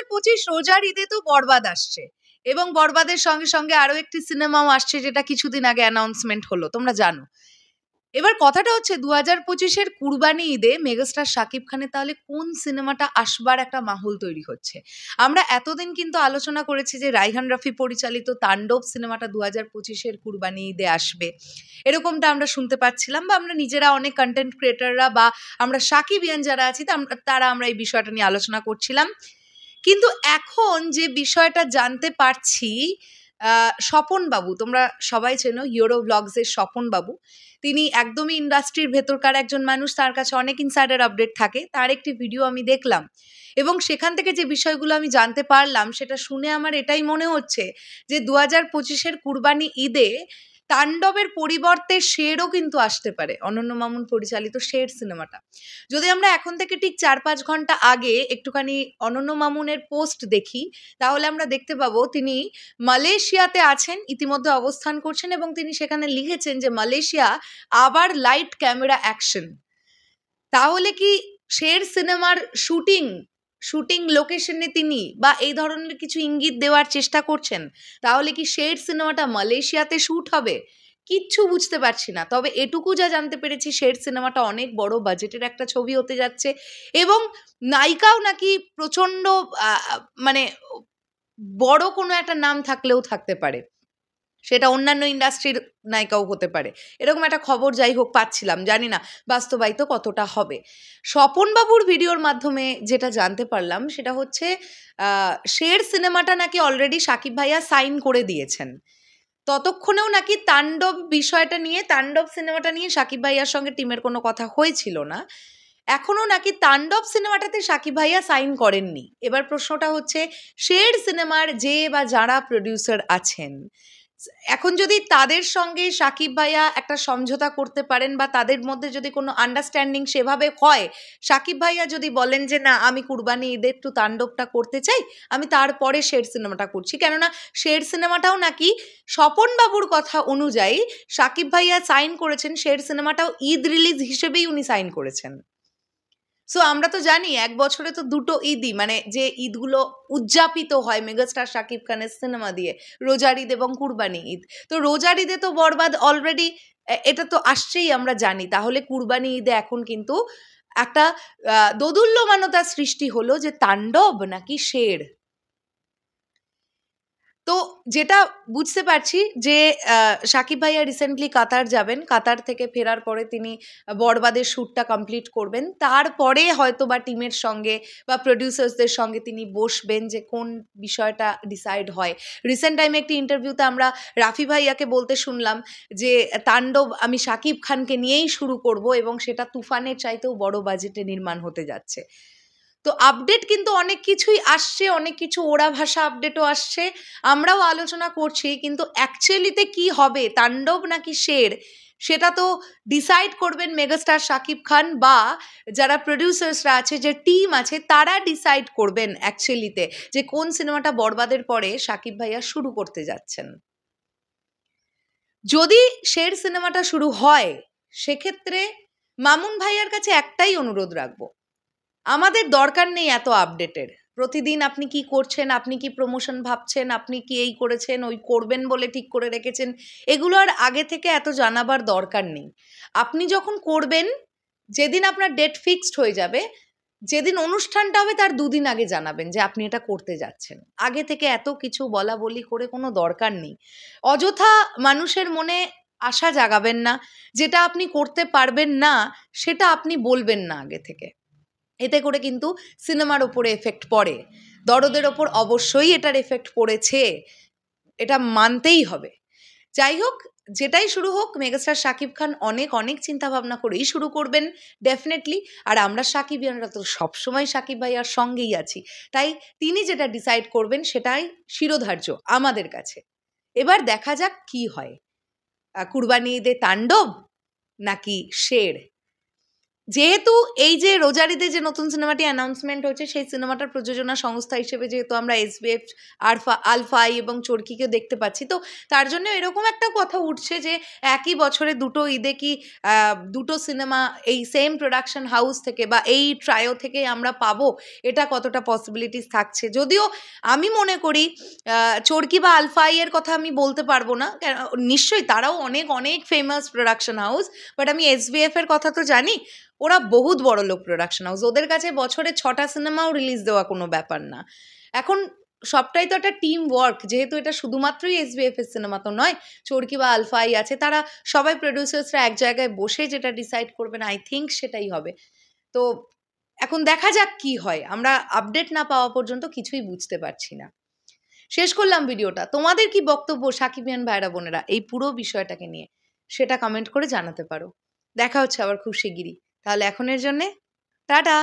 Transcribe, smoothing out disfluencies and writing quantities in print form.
2025 রোজার ঈদে তো বরবাদ আসছে, এবং বরবাদের সঙ্গে সঙ্গে আরো একটি সিনেমাও আসছে, যেটা কিছুদিন আগে অ্যানাউন্সমেন্ট হলো, তোমরা জানো। এবার কথাটা হচ্ছে 2025-এর কুরবানি ঈদে মেগাস্টার শাকিব খানের তাহলে কোন সিনেমাটা আসবার একটা মাহল তৈরি হচ্ছে। আমরা এতদিন কিন্তু আলোচনা করেছি যে রাইহান রাফি পরিচালিত তাণ্ডব সিনেমাটা 2025-এর কুরবানি ঈদে আসবে, এরকমটা আমরা শুনতে পাচ্ছিলাম, বা আমরা নিজেরা অনেক কন্টেন্ট ক্রিয়েটাররা বা আমরা শাকিবিয়ান যারা আছি তারা আমরা এই বিষয়টা নিয়ে আলোচনা করছিলাম। কিন্তু এখন যে বিষয়টা জানতে পারছি, স্বপন বাবু, তোমরা সবাই চেনো ইউরো ব্লগসের স্বপন বাবু, তিনি একদমই ইন্ডাস্ট্রির ভেতরকার একজন মানুষ, তার কাছে অনেক ইনসাইডার আপডেট থাকে। তার একটি ভিডিও আমি দেখলাম এবং সেখান থেকে যে বিষয়গুলো আমি জানতে পারলাম সেটা শুনে আমার এটাই মনে হচ্ছে যে 2025-এর কুরবানি ঈদে তাণ্ডবের পরিবর্তে শেরও কিন্তু আসতে পারে, অনন্য মামুন পরিচালিত শের সিনেমাটা। যদি আমরা এখন থেকে ঠিক 4-5 ঘন্টা আগে একটুখানি অনন্য মামুনের পোস্ট দেখি, তাহলে আমরা দেখতে পাবো তিনি মালয়েশিয়াতে আছেন, ইতিমধ্যে অবস্থান করছেন, এবং তিনি সেখানে লিখেছেন যে মালয়েশিয়া আবার লাইট ক্যামেরা অ্যাকশন। তাহলে কি শের সিনেমার শুটিং লোকেশনে তিনি বা এই ধরনের কিছু ইঙ্গিত দেওয়ার চেষ্টা করছেন? তাহলে কি শের সিনেমাটা মালয়েশিয়াতে শুট হবে? কিচ্ছু বুঝতে পারছি না। তবে এটুকু যা জানতে পেরেছি, শের সিনেমাটা অনেক বড় বাজেটের একটা ছবি হতে যাচ্ছে, এবং নায়িকাও নাকি প্রচন্ড মানে বড় কোনো একটা নাম থাকলেও থাকতে পারে, সেটা অন্যান্য ইন্ডাস্ট্রির নায়িকাও হতে পারে, এরকম একটা খবর যাই হোক পাচ্ছিলাম। জানি না বাস্তবায়িত কতটা হবে। স্বপনবাবুর ভিডিওর মাধ্যমে যেটা জানতে পারলাম সেটা হচ্ছে শের সিনেমাটা নাকি অলরেডি শাকিব ভাইয়া সাইন করে দিয়েছেন। ততক্ষণেও নাকি তাণ্ডব বিষয়টা নিয়ে, তাণ্ডব সিনেমাটা নিয়ে শাকিব ভাইয়ার সঙ্গে টিমের কোনো কথা হয়েছিল না। এখনো নাকি তাণ্ডব সিনেমাটাতে শাকিব ভাইয়া সাইন করেননি। এবার প্রশ্নটা হচ্ছে, শের সিনেমার যে বা যারা প্রডিউসার আছেন, এখন যদি তাদের সঙ্গে শাকিব ভাইয়া একটা সমঝোতা করতে পারেন বা তাদের মধ্যে যদি কোনো আন্ডারস্ট্যান্ডিং সেভাবে হয়, শাকিব ভাইয়া যদি বলেন যে না আমি কুরবানি ঈদে একটু তাণ্ডবটা করতে চাই, আমি তারপরে শের সিনেমাটা করছি, কেননা শের সিনেমাটাও নাকি স্বপন বাবুর কথা অনুযায়ী শাকিব ভাইয়া সাইন করেছেন, শের সিনেমাটাও ঈদ রিলিজ হিসেবেই উনি সাইন করেছেন। সো আমরা তো জানি 1 বছরে তো 2টো ঈদই, মানে যে ঈদগুলো উদযাপিত হয় মেগাস্টার শাকিব খানের সিনেমা দিয়ে, রোজার ঈদ এবং কুরবানি ঈদ। তো রোজার ঈদে তো বরবাদ অলরেডি, এটা তো আসছেই আমরা জানি। তাহলে কুরবানি ঈদে এখন কিন্তু একটা দোদুল্যমানতার সৃষ্টি হলো যে তাণ্ডব নাকি শের। তো যেটা বুঝতে পারছি যে শাকিব ভাইয়া রিসেন্টলি কাতার যাবেন, কাতার থেকে ফেরার পরে তিনি বরবাদের শ্যুটটা কমপ্লিট করবেন, তারপরে হয়তো বা টিমের সঙ্গে বা প্রডিউসার্সদের সঙ্গে তিনি বসবেন যে কোন বিষয়টা ডিসাইড হয়। রিসেন্ট টাইমে একটি ইন্টারভিউতে আমরা রাফি ভাইয়াকে বলতে শুনলাম যে তাণ্ডব আমি শাকিব খানকে নিয়েই শুরু করব, এবং সেটা তুফানের চাইতেও বড় বাজেটে নির্মাণ হতে যাচ্ছে। তো আপডেট কিন্তু অনেক কিছুই আসছে, অনেক কিছু ওড়া ভাষা আপডেটও আসছে, আমরাও আলোচনা করছি, কিন্তু অ্যাকচুয়ালিতে কি হবে, তাণ্ডব নাকি শের, সেটা তো ডিসাইড করবেন মেগাস্টার শাকিব খান বা যারা প্রডিউসার্সরা আছে, যে টিম আছে, তারা ডিসাইড করবেন অ্যাকচুয়ালিতে যে কোন সিনেমাটা বরবাদের পরে শাকিব ভাইয়া শুরু করতে যাচ্ছেন। যদি শের সিনেমাটা শুরু হয়, সেক্ষেত্রে মামুন ভাইয়ার কাছে একটাই অনুরোধ রাখবো, আমাদের দরকার নেই এত আপডেটের। প্রতিদিন আপনি কি করছেন, আপনি কি প্রমোশন ভাবছেন, আপনি কি এই করেছেন, ওই করবেন বলে ঠিক করে রেখেছেন, এগুলো আর আগে থেকে এত জানাবার দরকার নেই। আপনি যখন করবেন, যেদিন আপনার ডেট ফিক্সড হয়ে যাবে, যেদিন অনুষ্ঠানটা হবে তার 2 দিন আগে জানাবেন যে আপনি এটা করতে যাচ্ছেন। আগে থেকে এত কিছু বলা বলি করে কোনো দরকার নেই। অযথা মানুষের মনে আশা জাগাবেন না। যেটা আপনি করতে পারবেন না সেটা আপনি বলবেন না আগে থেকে। এতে করে কিন্তু সিনেমার ওপরে এফেক্ট পড়ে, দর্শকদের ওপর অবশ্যই এটার এফেক্ট পড়েছে, এটা মানতেই হবে। যাই হোক, যেটাই শুরু হোক, মেগাস্টার শাকিব খান অনেক অনেক চিন্তাভাবনা করেই শুরু করবেন ডেফিনেটলি। আর আমরা শাকিবিয়ানরা তো সবসময় শাকিব ভাইয়ার সঙ্গেই আছি, তাই তিনি যেটা ডিসাইড করবেন সেটাই শিরোধার্য আমাদের কাছে। এবার দেখা যাক কি হয়, কুরবানি ঈদে তাণ্ডব নাকি শের। যেহেতু এই যে রোজারিতে যে নতুন সিনেমাটি অ্যানাউন্সমেন্ট হয়েছে, সেই সিনেমাটার প্রযোজনা সংস্থা হিসেবে যেহেতু আমরা এসবিএফ, আলফাই এবং চরকিকে দেখতে পাচ্ছি, তো তার জন্য এরকম একটা কথা উঠছে যে একই বছরে দুটো ঈদে কি দুটো সিনেমা এই সেম প্রোডাকশন হাউস থেকে বা এই ট্রায়ো থেকে আমরা পাবো, এটা কতটা পসিবিলিটিস থাকছে। যদিও আমি মনে করি চরকি বা আলফাই এর কথা আমি বলতে পারবো না, নিশ্চয়ই তারাও অনেক অনেক ফেমাস প্রোডাকশন হাউস, বাট আমি এসবিএফ এর কথা তো জানি, ওরা বহুত বড় লোক প্রোডাকশন হাউস, ওদের কাছে বছরে 6টা সিনেমাও রিলিজ দেওয়া কোনো ব্যাপার না। এখন সবটাই তো একটা টিম ওয়ার্ক, যেহেতু এটা শুধুমাত্রই এসবিএফ এর সিনেমা তো নয়, চরকি বা আলফাই আছে, তারা সবাই প্রডিউসার্সরা এক জায়গায় বসে যেটা ডিসাইড করবেন, আই থিঙ্ক সেটাই হবে। তো এখন দেখা যাক কি হয়, আমরা আপডেট না পাওয়া পর্যন্ত কিছুই বুঝতে পারছি না। শেষ করলাম ভিডিওটা। তোমাদের কি বক্তব্য সাকিবিয়ান ভাইরা বোনেরা এই পুরো বিষয়টাকে নিয়ে, সেটা কমেন্ট করে জানাতে পারো। দেখা হচ্ছে আবার খুব শিগগিরই। তাহলে এখনের জন্যে টাটা।